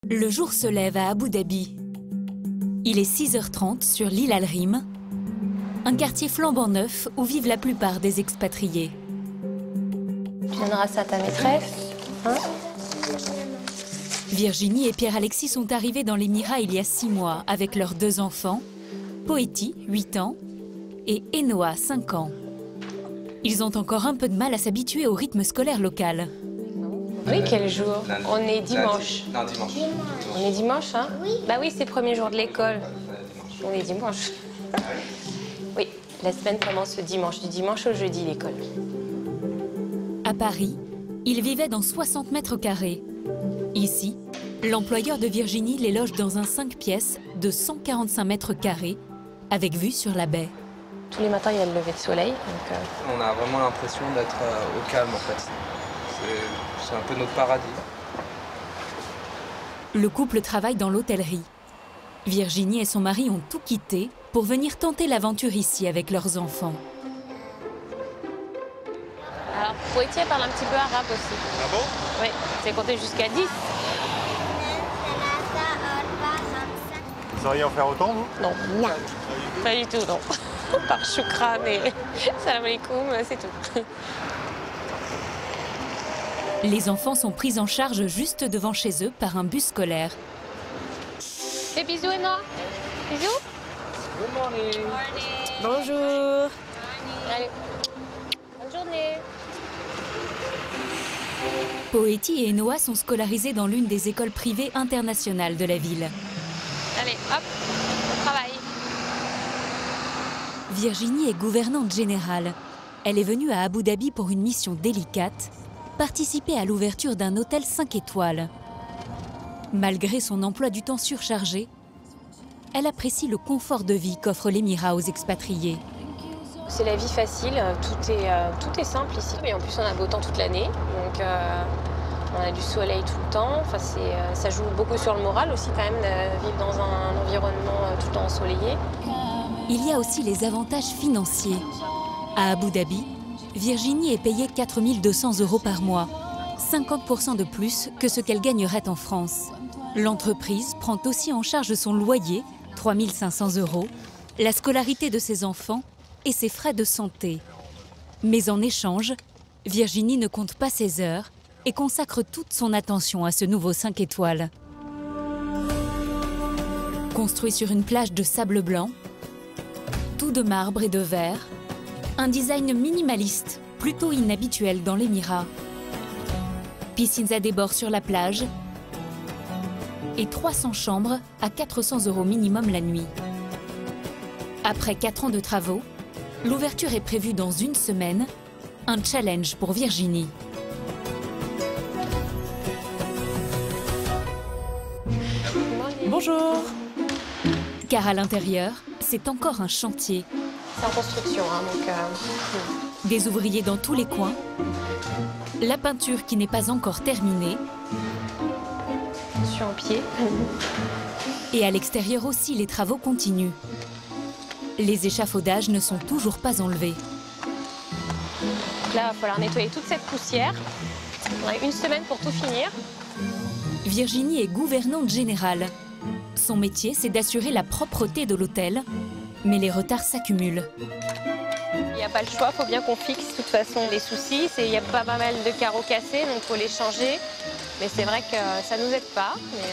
Le jour se lève à Abu Dhabi. Il est 6h30 sur l'île Al-Rim, un quartier flambant neuf où vivent la plupart des expatriés. Tu donneras ça à ta maîtresse, hein? Virginie et Pierre-Alexis sont arrivés dans l'Émirat il y a 6 mois avec leurs 2 enfants, Poeti, 8 ans, et Enoa, 5 ans. Ils ont encore un peu de mal à s'habituer au rythme scolaire local. Oui, quel jour? Lundi. On est dimanche. Non, dimanche. On est dimanche, hein? Oui. Bah oui, c'est le premier jour de l'école. On est dimanche. Oui, la semaine commence le dimanche, du dimanche au jeudi l'école. À Paris, ils vivaient dans 60 mètres carrés. Ici, l'employeur de Virginie les loge dans un 5 pièces de 145 mètres carrés, avec vue sur la baie. Tous les matins, il y a le lever de soleil. Donc, On a vraiment l'impression d'être au calme en fait. C'est un peu notre paradis. Le couple travaille dans l'hôtellerie. Virginie et son mari ont tout quitté pour venir tenter l'aventure ici avec leurs enfants. Alors, Poitiers parle un petit peu arabe aussi. Ah bon? Oui, c'est compter jusqu'à 10. Vous sauriez en faire autant, vous? Non, pas du tout, non. Par choukran et salam alaikum, c'est tout. Les enfants sont pris en charge juste devant chez eux par un bus scolaire. Fais bisous, Emma. Bisous. Good morning. Bonjour. Allez, bonne journée. Poeti et Enoa sont scolarisés dans l'une des écoles privées internationales de la ville. Allez, hop, on travaille. Virginie est gouvernante générale. Elle est venue à Abu Dhabi pour une mission délicate, participer à l'ouverture d'un hôtel 5 étoiles. Malgré son emploi du temps surchargé, elle apprécie le confort de vie qu'offre l'Émirat aux expatriés. C'est la vie facile, tout est simple ici. Et en plus, on a beau temps toute l'année, donc on a du soleil tout le temps. Enfin, ça joue beaucoup sur le moral aussi quand même, de vivre dans un environnement tout le temps ensoleillé. Il y a aussi les avantages financiers. À Abu Dhabi, Virginie est payée 4 200 € par mois, 50% de plus que ce qu'elle gagnerait en France. L'entreprise prend aussi en charge son loyer, 3 500 €, la scolarité de ses enfants et ses frais de santé. Mais en échange, Virginie ne compte pas ses heures et consacre toute son attention à ce nouveau 5 étoiles. Construit sur une plage de sable blanc, tout de marbre et de verre, un design minimaliste, plutôt inhabituel dans l'Émirat. Piscines à débord sur la plage et 300 chambres à 400 € minimum la nuit. Après 4 ans de travaux, l'ouverture est prévue dans 1 semaine, un challenge pour Virginie. Bonjour. Car à l'intérieur, c'est encore un chantier. C'est en construction, hein, donc... Des ouvriers dans tous les coins, la peinture qui n'est pas encore terminée, Je suis en pied. et à l'extérieur aussi les travaux continuent. Les échafaudages ne sont toujours pas enlevés. Donc là, il va falloir nettoyer toute cette poussière. On a 1 semaine pour tout finir. Virginie est gouvernante générale. Son métier, c'est d'assurer la propreté de l'hôtel, mais les retards s'accumulent. Il n'y a pas le choix, il faut bien qu'on fixe de toute façon les soucis. Il y a pas mal de carreaux cassés, donc il faut les changer. Mais c'est vrai que ça ne nous aide pas, mais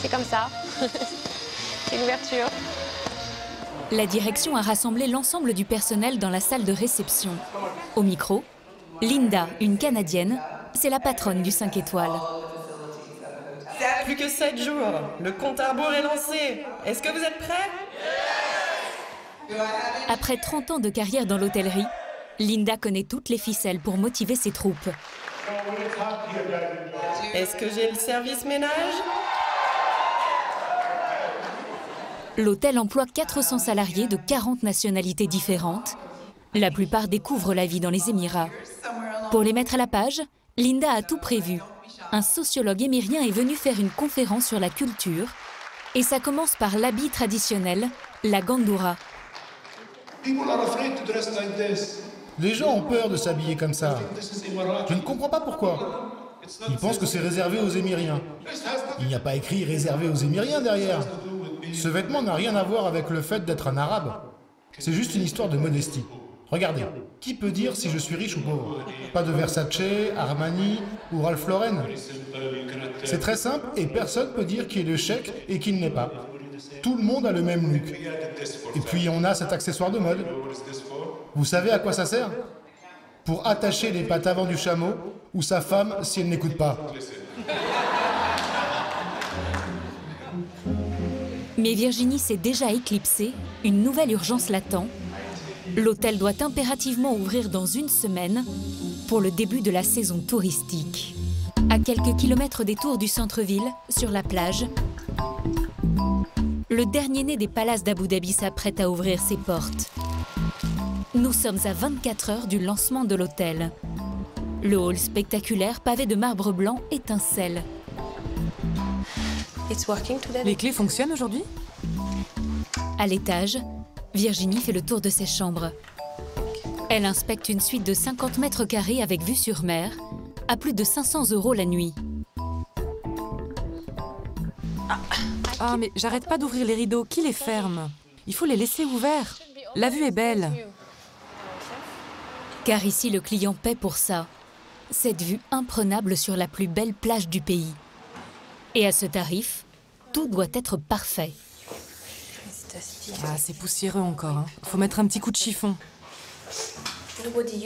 c'est comme ça. C'est l'ouverture. La direction a rassemblé l'ensemble du personnel dans la salle de réception. Au micro, Linda, une Canadienne, c'est la patronne du 5 étoiles. Plus que 7 jours. Le compte à rebours est lancé. Est-ce que vous êtes prêts? Après 30 ans de carrière dans l'hôtellerie, Linda connaît toutes les ficelles pour motiver ses troupes. Est-ce que j'ai le service ménage? L'hôtel emploie 400 salariés de 40 nationalités différentes. La plupart découvrent la vie dans les Émirats. Pour les mettre à la page, Linda a tout prévu. Un sociologue émirien est venu faire une conférence sur la culture. Et ça commence par l'habit traditionnel, la gandoura. Les gens ont peur de s'habiller comme ça. Je ne comprends pas pourquoi. Ils pensent que c'est réservé aux Émiriens. Il n'y a pas écrit réservé aux Émiriens derrière. Ce vêtement n'a rien à voir avec le fait d'être un arabe. C'est juste une histoire de modestie. Regardez, qui peut dire si je suis riche ou pauvre? Pas de Versace, Armani ou Ralph Lauren. C'est très simple et personne peut dire qui est le cheik et qui ne l'est pas. Tout le monde a le même look. Et puis on a cet accessoire de mode. Vous savez à quoi ça sert? Pour attacher les pattes avant du chameau ou sa femme si elle n'écoute pas. Mais Virginie s'est déjà éclipsée, une nouvelle urgence l'attend. L'hôtel doit impérativement ouvrir dans une semaine pour le début de la saison touristique. À quelques kilomètres des tours du centre-ville, sur la plage, le dernier né des palaces d'Abu Dhabi s'apprête à ouvrir ses portes. Nous sommes à 24 heures du lancement de l'hôtel. Le hall spectaculaire pavé de marbre blanc étincelle. Les clés fonctionnent aujourd'hui? À l'étage, Virginie fait le tour de ses chambres. Elle inspecte une suite de 50 mètres carrés avec vue sur mer, à plus de 500 € la nuit. Ah, mais j'arrête pas d'ouvrir les rideaux. Qui les ferme? Il faut les laisser ouverts. La vue est belle. Car ici, le client paie pour ça. Cette vue imprenable sur la plus belle plage du pays. Et à ce tarif, tout doit être parfait. Ah, c'est poussiéreux encore. Hein. Faut mettre un petit coup de chiffon.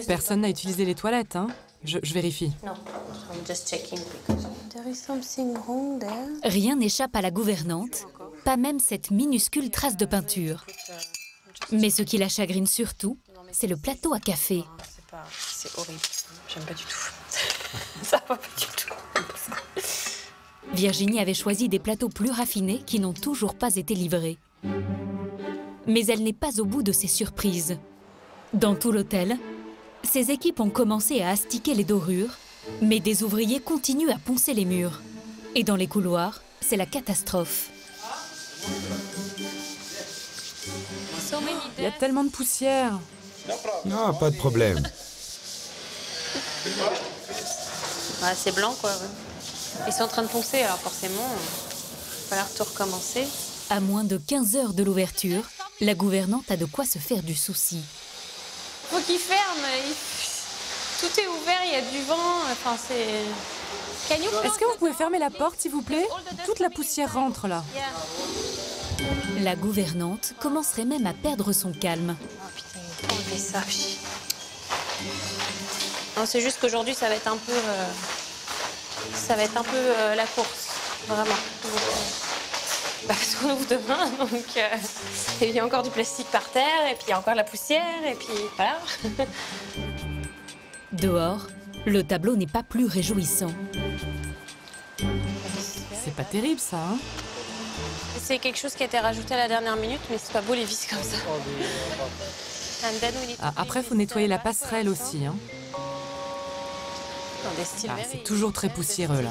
Personne n'a utilisé les toilettes, hein? Je vérifie. Rien n'échappe à la gouvernante, pas même cette minuscule trace de peinture. Mais ce qui la chagrine surtout, c'est le plateau à café. C'est horrible. J'aime pas du tout. Ça va pas du tout. Virginie avait choisi des plateaux plus raffinés qui n'ont toujours pas été livrés. Mais elle n'est pas au bout de ses surprises. Dans tout l'hôtel, ses équipes ont commencé à astiquer les dorures, mais des ouvriers continuent à poncer les murs. Et dans les couloirs, c'est la catastrophe. Il y a tellement de poussière. Non, pas de problème. Ouais, c'est blanc, quoi. Ouais. Ils sont en train de poncer, alors forcément, il va falloir tout recommencer. À moins de 15 heures de l'ouverture, la gouvernante a de quoi se faire du souci. Faut qu'ils ferment. Tout est ouvert, il y a du vent. Enfin, c'est... Est-ce que vous pouvez fermer la porte, s'il vous plaît? Toute la poussière rentre, là. La gouvernante commencerait même à perdre son calme. Oh putain, enlevez ça. Non, c'est juste qu'aujourd'hui, ça va être un peu... la course, vraiment. Parce qu'on ouvre demain, donc il y a encore du plastique par terre, et puis il y a encore la poussière, et puis voilà. Dehors, le tableau n'est pas plus réjouissant. C'est pas terrible, ça, hein? C'est quelque chose qui a été rajouté à la dernière minute, mais c'est pas beau les vis comme ça. Ah, après, faut nettoyer la passerelle aussi, hein? C'est toujours très poussiéreux, là.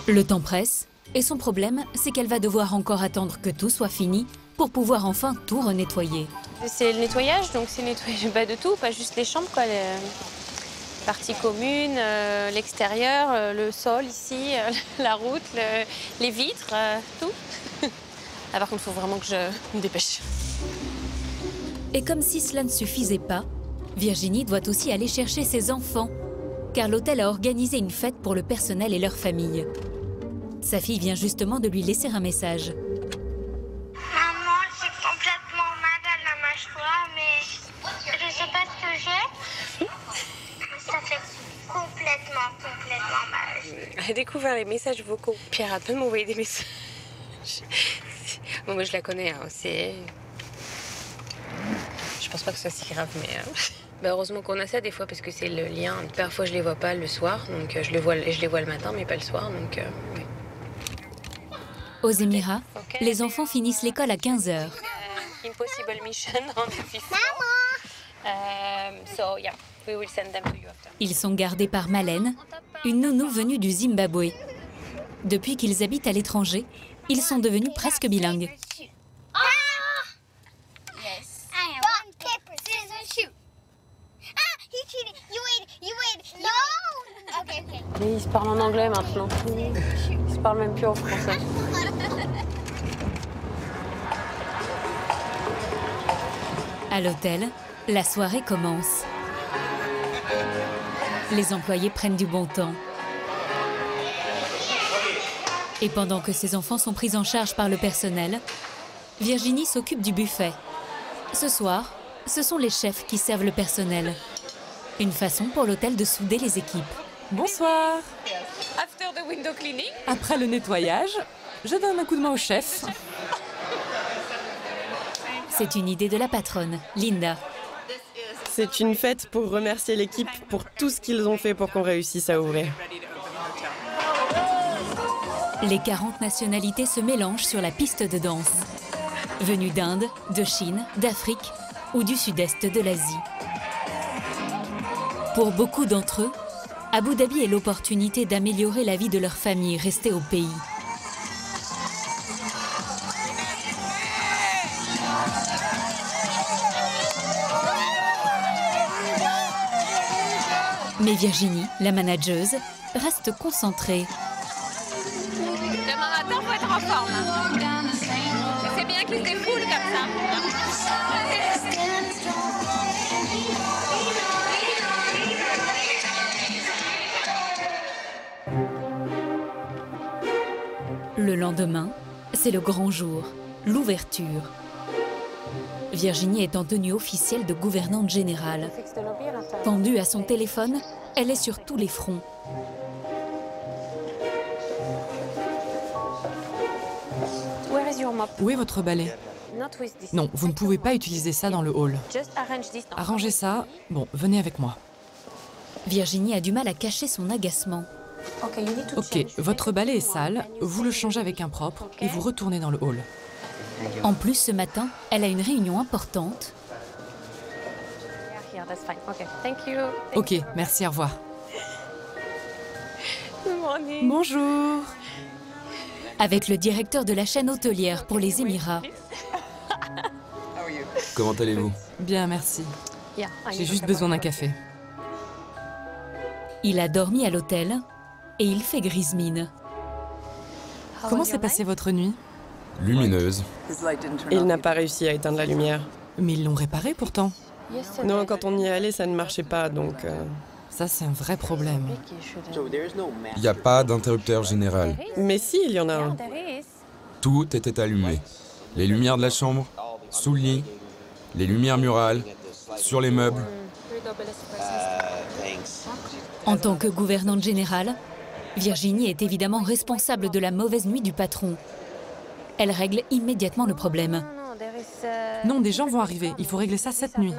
Le temps presse, et son problème, c'est qu'elle va devoir encore attendre que tout soit fini pour pouvoir enfin tout renettoyer. C'est le nettoyage, donc c'est le nettoyage de tout, pas juste les chambres, quoi. Les parties communes, l'extérieur, le sol ici, la route, les vitres, tout. Ah, par contre, il faut vraiment que je me dépêche. Et comme si cela ne suffisait pas, Virginie doit aussi aller chercher ses enfants, car l'hôtel a organisé une fête pour le personnel et leur famille. Sa fille vient justement de lui laisser un message. Maman, j'ai complètement mal à la mâchoire, mais je sais pas ce que j'ai. Ça fait complètement mal. Elle a découvert les messages vocaux. Pierre arrête pas de m'envoyer des messages. Bon, moi je la connais, hein. C'est... Je pense pas que ce soit si grave, mais... Bah, heureusement qu'on a ça des fois, parce que c'est le lien. Parfois je les vois pas le soir, donc je les vois le matin, mais pas le soir, donc... Oui. Aux Émirats, les enfants finissent l'école à 15 heures. Impossible mission on the fifth. So yeah, we will send them to you after. Ils sont gardés par Malène, une nounou venue du Zimbabwe. Depuis qu'ils habitent à l'étranger, ils sont devenus presque bilingues. Mais il se parle en anglais maintenant. Ils se parlent même plus en français. À l'hôtel, la soirée commence. Les employés prennent du bon temps. Et pendant que ses enfants sont pris en charge par le personnel, Virginie s'occupe du buffet. Ce soir, ce sont les chefs qui servent le personnel. Une façon pour l'hôtel de souder les équipes. Bonsoir. Après le nettoyage, je donne un coup de main au chef. C'est une idée de la patronne, Linda. C'est une fête pour remercier l'équipe pour tout ce qu'ils ont fait pour qu'on réussisse à ouvrir. Les 40 nationalités se mélangent sur la piste de danse. Venus d'Inde, de Chine, d'Afrique ou du sud-est de l'Asie. Pour beaucoup d'entre eux, Abu Dhabi est l'opportunité d'améliorer la vie de leur famille restée au pays. Mais Virginie, la manageuse, reste concentrée. Demain matin, faut être en forme. C'est bien qu'ils se défoulent comme ça. Le lendemain, c'est le grand jour, l'ouverture. Virginie est en tenue officielle de gouvernante générale. Tendue à son téléphone, elle est sur tous les fronts. Où est votre balai? Non, vous ne pouvez pas utiliser ça dans le hall. Arrangez ça. Bon, venez avec moi. Virginie a du mal à cacher son agacement. Ok, votre balai est sale, vous le changez avec un propre et vous retournez dans le hall. En plus, ce matin, elle a une réunion importante. Ok, merci, au revoir. Bonjour. Avec le directeur de la chaîne hôtelière pour les Émirats. Comment allez-vous? Bien, merci. J'ai juste besoin d'un café. Il a dormi à l'hôtel et il fait grise mine. Comment s'est passée votre nuit? Lumineuse. Il n'a pas réussi à éteindre la lumière. Mais ils l'ont réparé pourtant. Non, quand on y allait, ça ne marchait pas, donc... Ça, c'est un vrai problème. Il n'y a pas d'interrupteur général. Mais si, il y en a un. Tout était allumé. Les lumières de la chambre, sous le lit, les lumières murales, sur les meubles. En tant que gouvernante générale, Virginie est évidemment responsable de la mauvaise nuit du patron. Elle règle immédiatement le problème. Non, des gens vont arriver. Il faut régler ça cette nuit.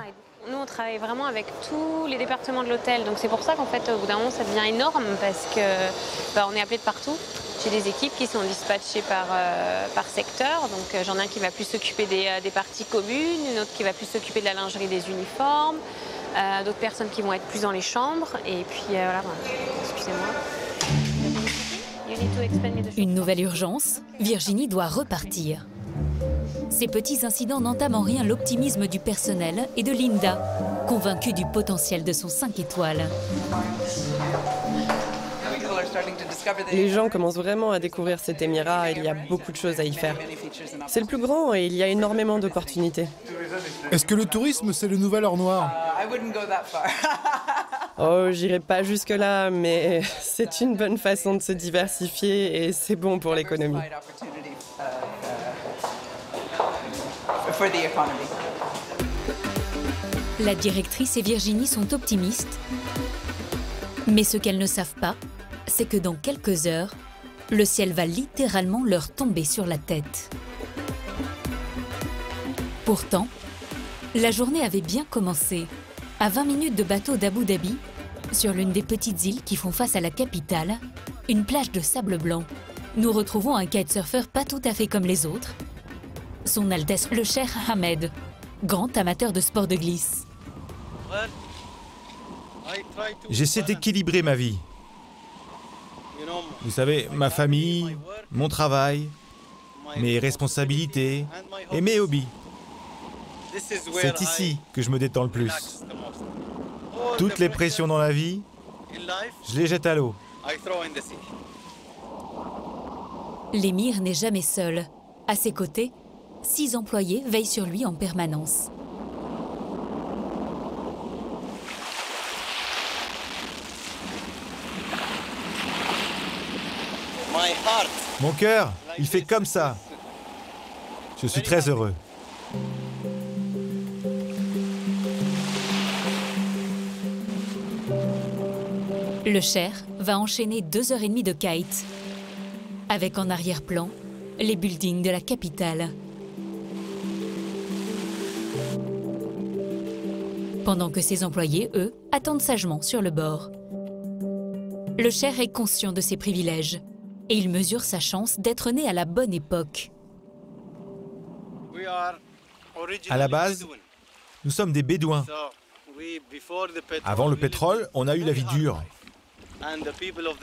Nous, on travaille vraiment avec tous les départements de l'hôtel. Donc c'est pour ça qu'en fait, au bout d'un moment, ça devient énorme parce que on est appelé de partout. J'ai des équipes qui sont dispatchées par secteur. Donc j'en ai un qui va plus s'occuper des parties communes, une autre qui va plus s'occuper de la lingerie, des uniformes, d'autres personnes qui vont être plus dans les chambres. Et puis voilà, excusez-moi. Une nouvelle urgence, Virginie doit repartir. Ces petits incidents n'entament en rien l'optimisme du personnel et de Linda, convaincue du potentiel de son 5 étoiles. Les gens commencent vraiment à découvrir cet émirat et il y a beaucoup de choses à y faire. C'est le plus grand et il y a énormément d'opportunités. Est-ce que le tourisme, c'est le nouvel or noir? Oh, j'irai pas jusque-là, mais c'est une bonne façon de se diversifier et c'est bon pour l'économie. La directrice et Virginie sont optimistes. Mais ce qu'elles ne savent pas, c'est que dans quelques heures, le ciel va littéralement leur tomber sur la tête. Pourtant, la journée avait bien commencé. À 20 minutes de bateau d'Abu Dhabi, sur l'une des petites îles qui font face à la capitale, une plage de sable blanc, nous retrouvons un kitesurfer pas tout à fait comme les autres. Son Altesse le Cheikh Ahmed, grand amateur de sport de glisse. J'essaie d'équilibrer ma vie. Vous savez, ma famille, mon travail, mes responsabilités et mes hobbies. C'est ici que je me détends le plus. Toutes les pressions dans la vie, je les jette à l'eau. L'émir n'est jamais seul. À ses côtés, 6 employés veillent sur lui en permanence. Mon cœur, il fait comme ça. Je suis très heureux. Le Cher va enchaîner 2h30 de kite, avec en arrière-plan les buildings de la capitale. Pendant que ses employés, eux, attendent sagement sur le bord. Le Cher est conscient de ses privilèges et il mesure sa chance d'être né à la bonne époque. À la base, nous sommes des Bédouins. Avant le pétrole, on a eu la vie dure.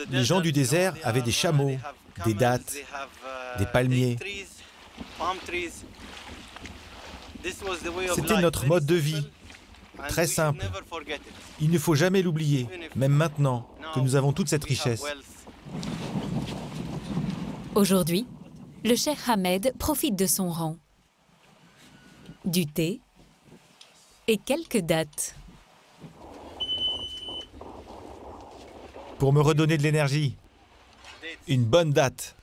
Les gens du désert avaient des chameaux, des dattes, des palmiers. C'était notre mode de vie, très simple. Il ne faut jamais l'oublier, même maintenant que nous avons toute cette richesse. Aujourd'hui, le cheikh Ahmed profite de son rang. Du thé et quelques dattes. Pour me redonner de l'énergie, une bonne date.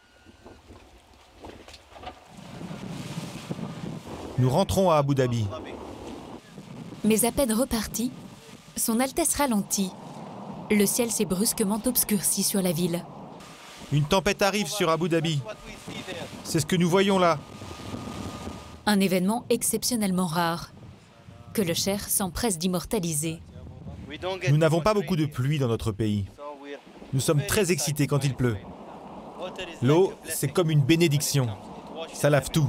Nous rentrons à Abu Dhabi. Mais à peine reparti, son Altesse ralentit. Le ciel s'est brusquement obscurci sur la ville. Une tempête arrive sur Abu Dhabi. C'est ce que nous voyons là. Un événement exceptionnellement rare, que le cheikh s'empresse d'immortaliser. Nous n'avons pas beaucoup de pluie dans notre pays. Nous sommes très excités quand il pleut. L'eau, c'est comme une bénédiction. Ça lave tout.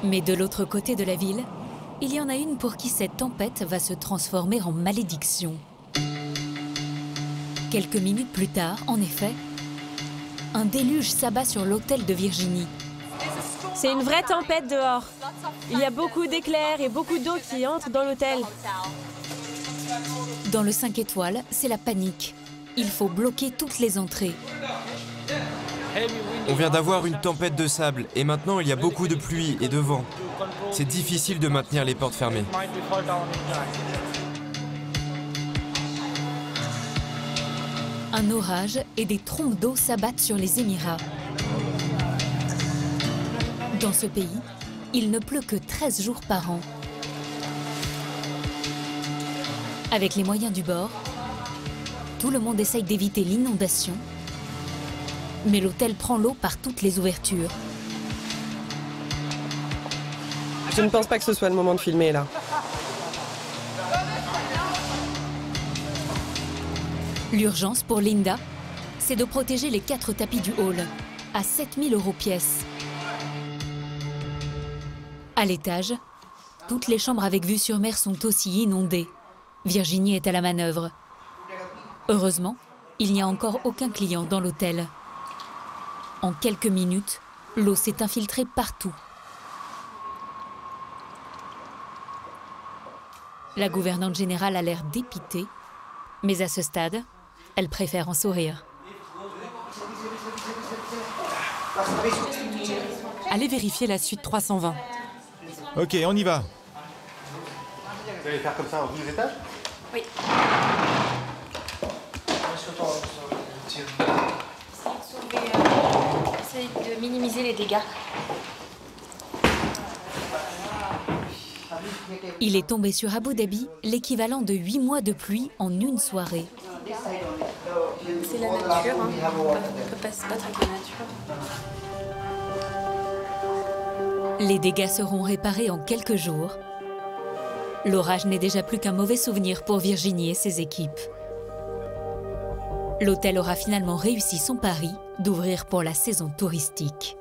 Mais de l'autre côté de la ville, il y en a une pour qui cette tempête va se transformer en malédiction. Quelques minutes plus tard, en effet, un déluge s'abat sur l'hôtel de Virginie. C'est une vraie tempête dehors. Il y a beaucoup d'éclairs et beaucoup d'eau qui entre dans l'hôtel. Dans le 5 étoiles, c'est la panique. Il faut bloquer toutes les entrées. On vient d'avoir une tempête de sable et maintenant il y a beaucoup de pluie et de vent. C'est difficile de maintenir les portes fermées. Un orage et des trompes d'eau s'abattent sur les Émirats. Dans ce pays, il ne pleut que 13 jours par an. Avec les moyens du bord, tout le monde essaye d'éviter l'inondation, mais l'hôtel prend l'eau par toutes les ouvertures. Je ne pense pas que ce soit le moment de filmer là. L'urgence pour Linda, c'est de protéger les 4 tapis du hall, à 7 000 € pièce. À l'étage, toutes les chambres avec vue sur mer sont aussi inondées. Virginie est à la manœuvre. Heureusement, il n'y a encore aucun client dans l'hôtel. En quelques minutes, l'eau s'est infiltrée partout. La gouvernante générale a l'air dépitée, mais à ce stade, elle préfère en sourire. Allez vérifier la suite 320. Ok, on y va. Vous allez faire comme ça en 12 étages? Oui. Essayez de minimiser les dégâts. Il est tombé sur Abu Dhabi l'équivalent de 8 mois de pluie en une soirée. C'est la nature, hein. On ne peut pas se battre avec la nature. Les dégâts seront réparés en quelques jours. L'orage n'est déjà plus qu'un mauvais souvenir pour Virginie et ses équipes. L'hôtel aura finalement réussi son pari d'ouvrir pour la saison touristique.